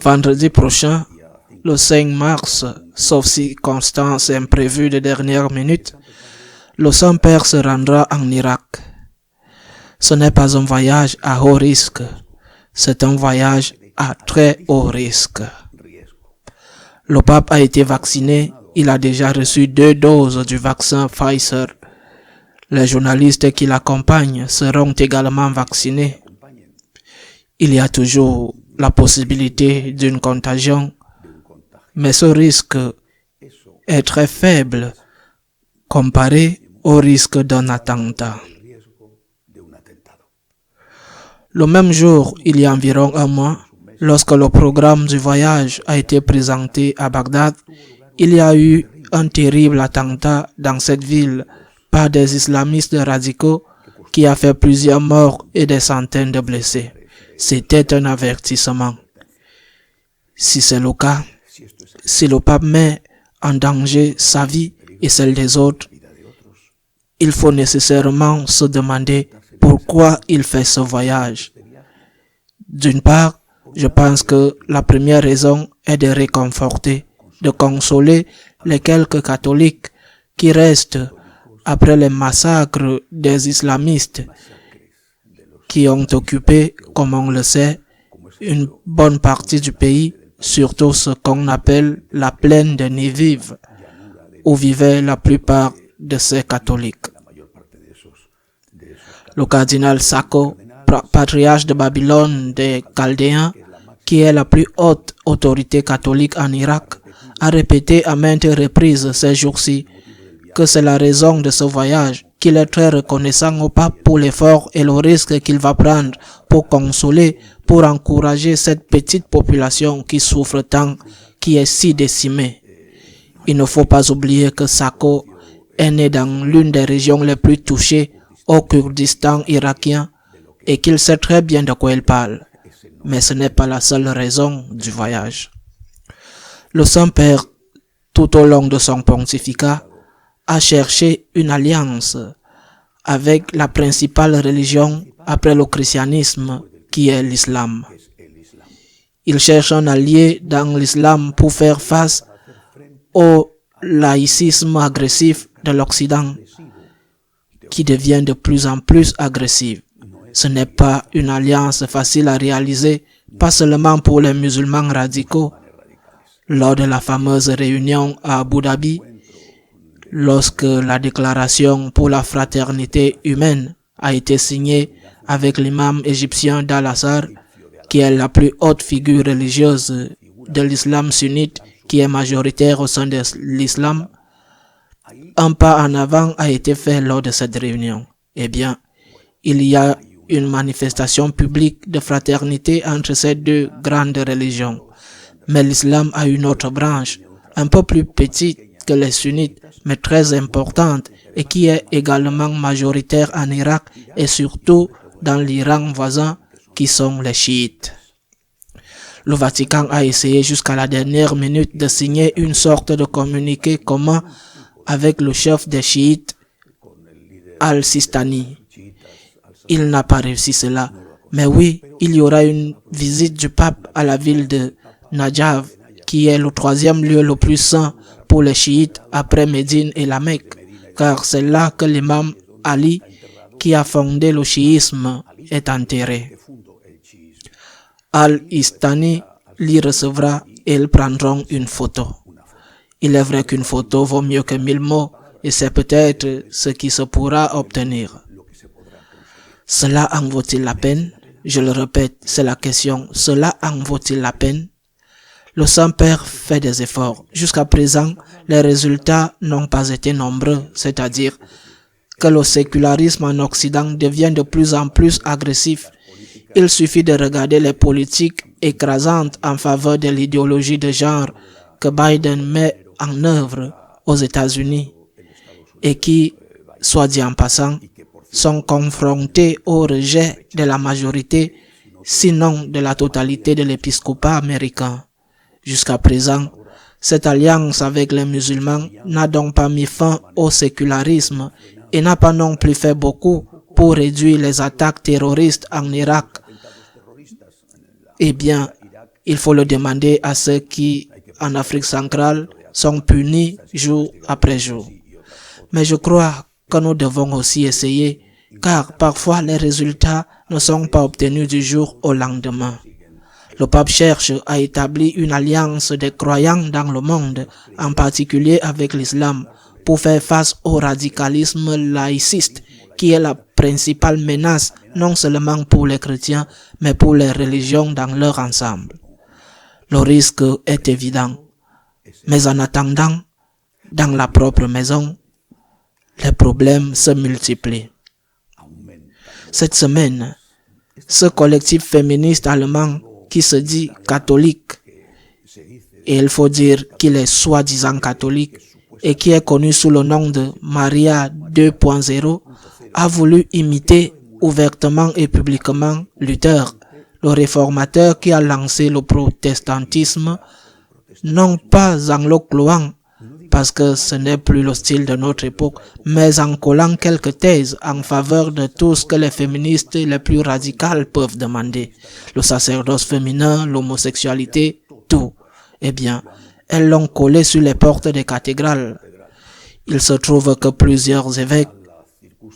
Vendredi prochain, le 5 mars, sauf circonstances imprévues de dernière minute, le Saint-Père se rendra en Irak. Ce n'est pas un voyage à haut risque, c'est un voyage à très haut risque. Le pape a été vacciné, il a déjà reçu 2 doses du vaccin Pfizer. Les journalistes qui l'accompagnent seront également vaccinés. Il y a toujours la possibilité d'une contagion, mais ce risque est très faible comparé au risque d'un attentat. Le même jour, il y a environ un mois, lorsque le programme du voyage a été présenté à Bagdad, il y a eu un terrible attentat dans cette ville par des islamistes radicaux qui a fait plusieurs morts et des centaines de blessés. C'était un avertissement. Si c'est le cas, si le pape met en danger sa vie et celle des autres, il faut nécessairement se demander pourquoi il fait ce voyage. D'une part, je pense que la première raison est de réconforter, de consoler les quelques catholiques qui restent après les massacres des islamistes qui ont occupé, comme on le sait, une bonne partie du pays, surtout ce qu'on appelle la plaine de Niviv, où vivaient la plupart de ces catholiques. Le cardinal Sako, patriarche de Babylone des Chaldéens, qui est la plus haute autorité catholique en Irak, a répété à maintes reprises ces jours-ci que c'est la raison de ce voyage, qu'il est très reconnaissant au pape pour l'effort et le risque qu'il va prendre pour consoler, pour encourager cette petite population qui souffre tant, qui est si décimée. Il ne faut pas oublier que Sako est né dans l'une des régions les plus touchées au Kurdistan irakien et qu'il sait très bien de quoi il parle. Mais ce n'est pas la seule raison du voyage. Le Saint-Père, tout au long de son pontificat, a cherché une alliance avec la principale religion après le christianisme qui est l'islam. Il cherche un allié dans l'islam pour faire face au laïcisme agressif de l'Occident qui devient de plus en plus agressif. Ce n'est pas une alliance facile à réaliser, pas seulement pour les musulmans radicaux. Lors de la fameuse réunion à Abu Dhabi, lorsque la déclaration pour la fraternité humaine a été signée avec l'imam égyptien d'Al-Azhar, qui est la plus haute figure religieuse de l'islam sunnite, qui est majoritaire au sein de l'islam, un pas en avant a été fait lors de cette réunion. Eh bien, il y a une manifestation publique de fraternité entre ces deux grandes religions. Mais l'islam a une autre branche, un peu plus petite que les sunnites, mais très importante et qui est également majoritaire en Irak et surtout dans l'Iran voisin qui sont les chiites. Le Vatican a essayé jusqu'à la dernière minute de signer une sorte de communiqué commun avec le chef des chiites, Al-Sistani. Il n'a pas réussi cela. Mais oui, il y aura une visite du pape à la ville de Najaf, qui est le 3e lieu le plus saint pour les chiites après Médine et la Mecque, car c'est là que l'imam Ali, qui a fondé le chiisme, est enterré. Al-Istani l'y recevra et ils prendront une photo. Il est vrai qu'une photo vaut mieux que 1000 mots et c'est peut-être ce qui se pourra obtenir. Cela en vaut-il la peine? Je le répète, c'est la question. Cela en vaut-il la peine? Le Saint-Père fait des efforts. Jusqu'à présent, les résultats n'ont pas été nombreux, c'est-à-dire que le sécularisme en Occident devient de plus en plus agressif. Il suffit de regarder les politiques écrasantes en faveur de l'idéologie de genre que Biden met en œuvre aux États-Unis et qui, soit dit en passant, sont confrontés au rejet de la majorité, sinon de la totalité de l'épiscopat américain. Jusqu'à présent, cette alliance avec les musulmans n'a donc pas mis fin au sécularisme et n'a pas non plus fait beaucoup pour réduire les attaques terroristes en Irak. Eh bien, Il faut le demander à ceux qui, en Afrique centrale, sont punis jour après jour. Mais je crois que nous devons aussi essayer, car parfois les résultats ne sont pas obtenus du jour au lendemain. Le pape cherche à établir une alliance des croyants dans le monde, en particulier avec l'islam, pour faire face au radicalisme laïciste, qui est la principale menace non seulement pour les chrétiens, mais pour les religions dans leur ensemble. Le risque est évident, mais en attendant, dans la propre maison, les problèmes se multiplient. Cette semaine, ce collectif féministe allemand qui se dit catholique, et il faut dire qu'il est soi-disant catholique, et qui est connu sous le nom de Maria 2.0, a voulu imiter ouvertement et publiquement Luther, le réformateur qui a lancé le protestantisme, non pas en le clouant, parce que ce n'est plus le style de notre époque, mais en collant quelques thèses en faveur de tout ce que les féministes les plus radicales peuvent demander. Le sacerdoce féminin, l'homosexualité, tout. Eh bien, elles l'ont collé sur les portes des cathédrales. Il se trouve que plusieurs évêques,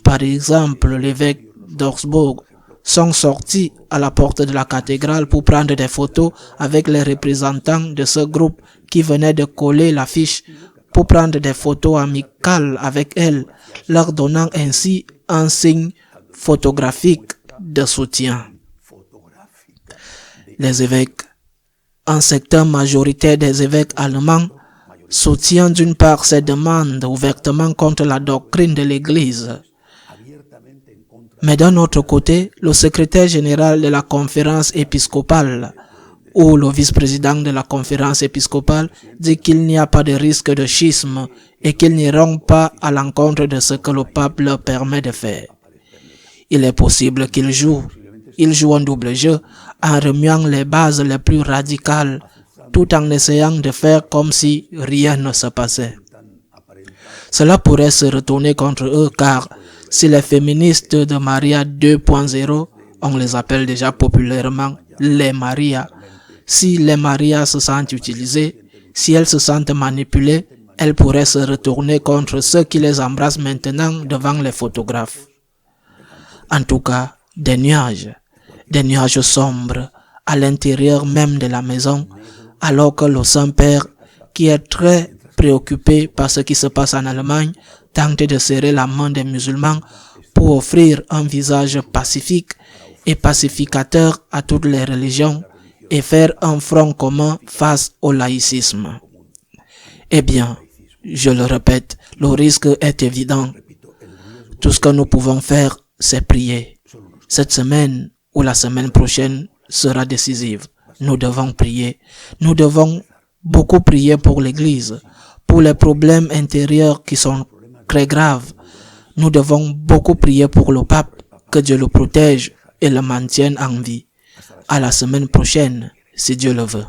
par exemple l'évêque d'Augsbourg, sont sortis à la porte de la cathédrale pour prendre des photos avec les représentants de ce groupe qui venaient de coller l'affiche, pour prendre des photos amicales avec elles, leur donnant ainsi un signe photographique de soutien. Les évêques, un secteur majoritaire des évêques allemands, soutient d'une part ces demandes ouvertement contre la doctrine de l'Église. Mais d'un autre côté, le secrétaire général de la conférence épiscopale ou le vice-président de la conférence épiscopale dit qu'il n'y a pas de risque de schisme et qu'ils n'iront pas à l'encontre de ce que le pape leur permet de faire. Il est possible qu'ils jouent un double jeu en remuant les bases les plus radicales tout en essayant de faire comme si rien ne se passait. Cela pourrait se retourner contre eux car si les féministes de Maria 2.0, on les appelle déjà populairement les Maria, si les Maria se sentent utilisées, si elles se sentent manipulées, elles pourraient se retourner contre ceux qui les embrassent maintenant devant les photographes. En tout cas, des nuages sombres à l'intérieur même de la maison, alors que le Saint-Père, qui est très préoccupé par ce qui se passe en Allemagne, tente de serrer la main des musulmans pour offrir un visage pacifique et pacificateur à toutes les religions et faire un front commun face au laïcisme. Eh bien, je le répète, le risque est évident. Tout ce que nous pouvons faire, c'est prier. Cette semaine ou la semaine prochaine sera décisive. Nous devons prier. Nous devons beaucoup prier pour l'Église, pour les problèmes intérieurs qui sont très graves. Nous devons beaucoup prier pour le pape, que Dieu le protège et le maintienne en vie. À la semaine prochaine, si Dieu le veut.